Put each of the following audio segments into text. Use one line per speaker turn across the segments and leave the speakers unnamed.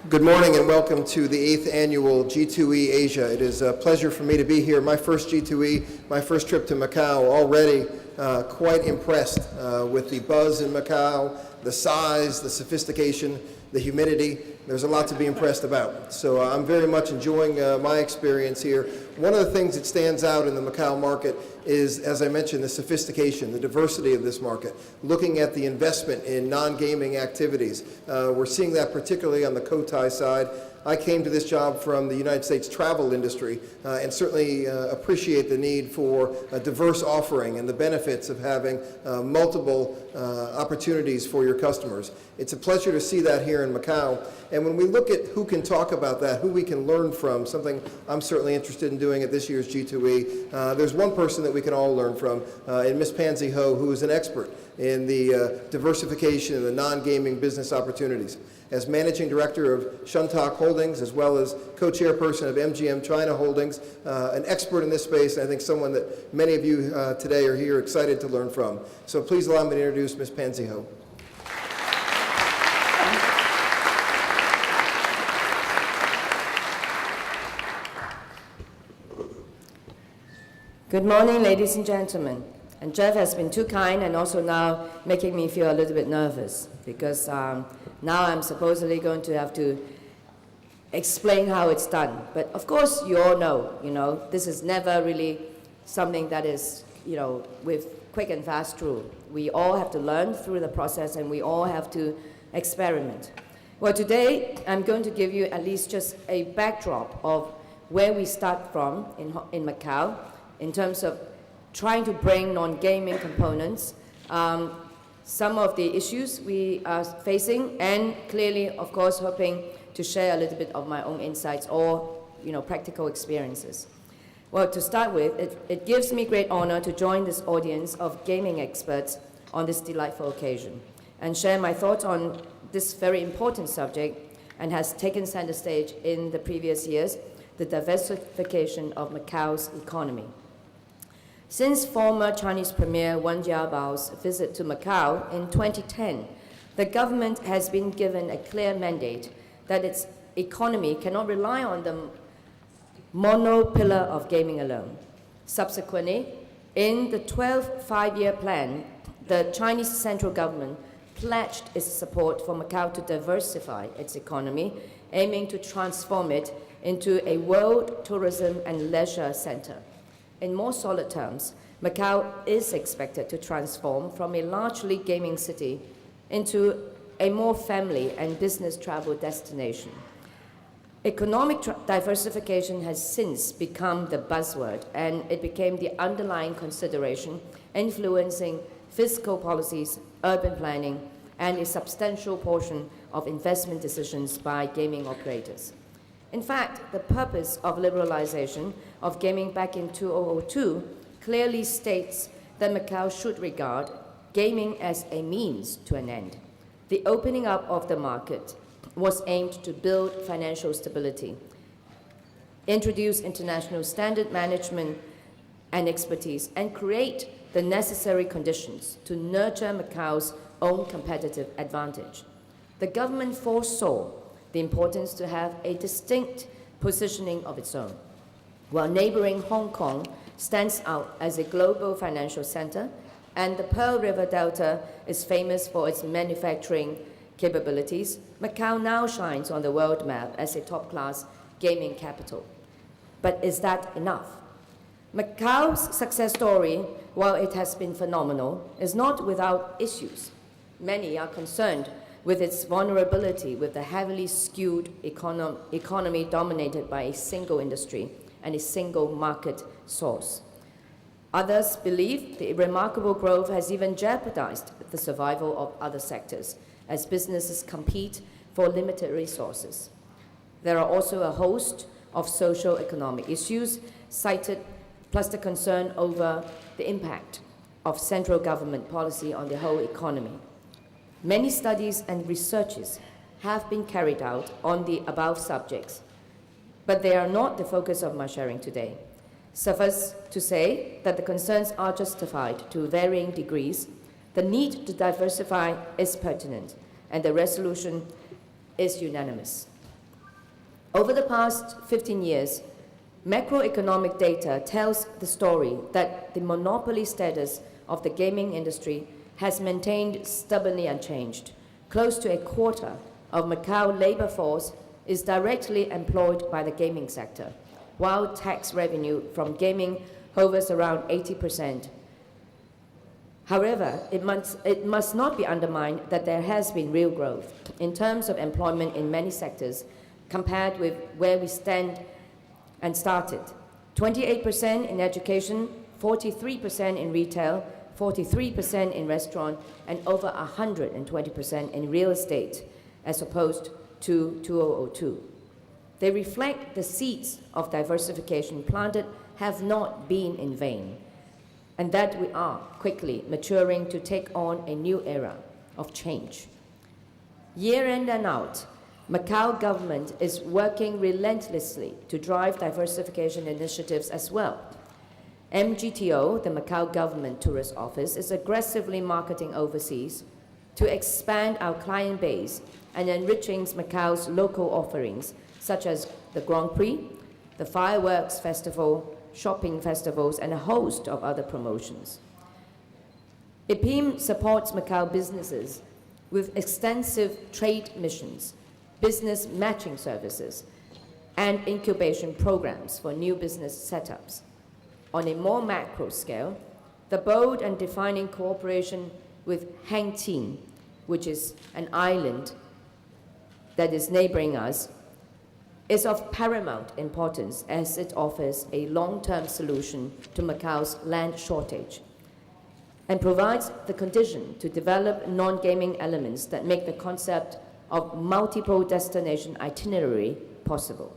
Good morning and welcome to the 8th Annual G2E Asia. It is a pleasure for me to be here. My first G2E, my first trip to Macau, already quite impressed with the buzz in Macau, the size, the sophistication, the humidity. There's a lot to be impressed about. So I'm very much enjoying my experience here. One of the things that stands out in the Macau market is, as I mentioned, the sophistication, the diversity of this market, looking at the investment in non-gaming activities. We're seeing that particularly on the Cotai side. I came to this job from the United States travel industry and certainly appreciate the need for a diverse offering and the benefits of having multiple opportunities for your customers. It's a pleasure to see that here in Macau. And when we look at who can talk about that, who we can learn from, something I'm certainly interested in doing at this year's G2E, there's one person that we can all learn from, in Ms. Pansy Ho, who is an expert in the diversification and the non-gaming business opportunities. As Managing Director of Shuntak Holdings, as well as co-chairperson of MGM China Holdings, an expert in this space, and I think someone that many of you today are here excited to learn from. So please allow me to introduce Ms. Pansy Ho.
Good morning, ladies and gentlemen. And Jeff has been too kind and also now making me feel a little bit nervous because now I'm supposedly going to have to explain how it's done. But of course, you all know, this is never really something that is, with quick and fast rule. We all have to learn through the process and we all have to experiment. Well, today I'm going to give you at least just a backdrop of where we start from in Macau in terms of trying to bring non-gaming components, some of the issues we are facing, and clearly, of course, hoping to share a little bit of my own insights or practical experiences. Well, to start with, it gives me great honor to join this audience of gaming experts on this delightful occasion and share my thoughts on this very important subject and has taken center stage in the previous years, the diversification of Macau's economy. Since former Chinese Premier Wen Jiabao's visit to Macau in 2010, the government has been given a clear mandate that its economy cannot rely on the mono-pillar of gaming alone. Subsequently, in the 12th five-year plan, the Chinese central government pledged its support for Macau to diversify its economy, aiming to transform it into a world tourism and leisure center. In more solid terms, Macau is expected to transform from a largely gaming city into a more family and business travel destination. Economic diversification has since become the buzzword, and it became the underlying consideration influencing fiscal policies, urban planning, and a substantial portion of investment decisions by gaming operators. In fact, the purpose of liberalization of gaming back in 2002 clearly states that Macau should regard gaming as a means to an end. The opening up of the market was aimed to build financial stability, introduce international standard management and expertise, and create the necessary conditions to nurture Macau's own competitive advantage. The government foresaw the importance to have a distinct positioning of its own. While neighboring Hong Kong stands out as a global financial center, and the Pearl River Delta is famous for its manufacturing capabilities, Macau now shines on the world map as a top-class gaming capital. But is that enough? Macau's success story, while it has been phenomenal, is not without issues. Many are concerned with its vulnerability with the heavily skewed economy dominated by a single industry and a single market source. Others believe the remarkable growth has even jeopardized the survival of other sectors as businesses compete for limited resources. There are also a host of socio-economic issues cited, plus the concern over the impact of central government policy on the whole economy. Many studies and researches have been carried out on the above subjects, but they are not the focus of my sharing today. Suffice to say that the concerns are justified to varying degrees. The need to diversify is pertinent, and the resolution is unanimous. Over the past 15 years, macroeconomic data tells the story that the monopoly status of the gaming industry has maintained stubbornly unchanged. Close to a quarter of Macau labor force is directly employed by the gaming sector, while tax revenue from gaming hovers around 80%. However, it must not be undermined that there has been real growth in terms of employment in many sectors compared with where we stand and started. 28% in education, 43% in retail, 43% in restaurant, and over 120% in real estate, as opposed to 2002. They reflect the seeds of diversification planted have not been in vain, and that we are quickly maturing to take on a new era of change. Year in and out, Macau government is working relentlessly to drive diversification initiatives as well. MGTO, the Macau Government Tourist Office, is aggressively marketing overseas to expand our client base and enriching Macau's local offerings, such as the Grand Prix, the Fireworks Festival, shopping festivals, and a host of other promotions. IPIM supports Macau businesses with extensive trade missions, business matching services, and incubation programs for new business setups. On a more macro scale, the bold and defining cooperation with Hangzhou, which is an island that is neighboring us, is of paramount importance as it offers a long-term solution to Macau's land shortage and provides the condition to develop non-gaming elements that make the concept of multiple destination itinerary possible.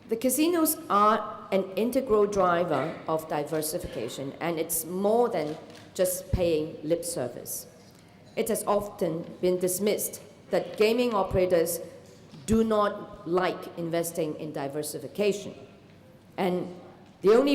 The casinos are an integral driver of diversification, and it's more than just paying lip service. It has often been dismissed that gaming operators do not like investing in diversification, and the only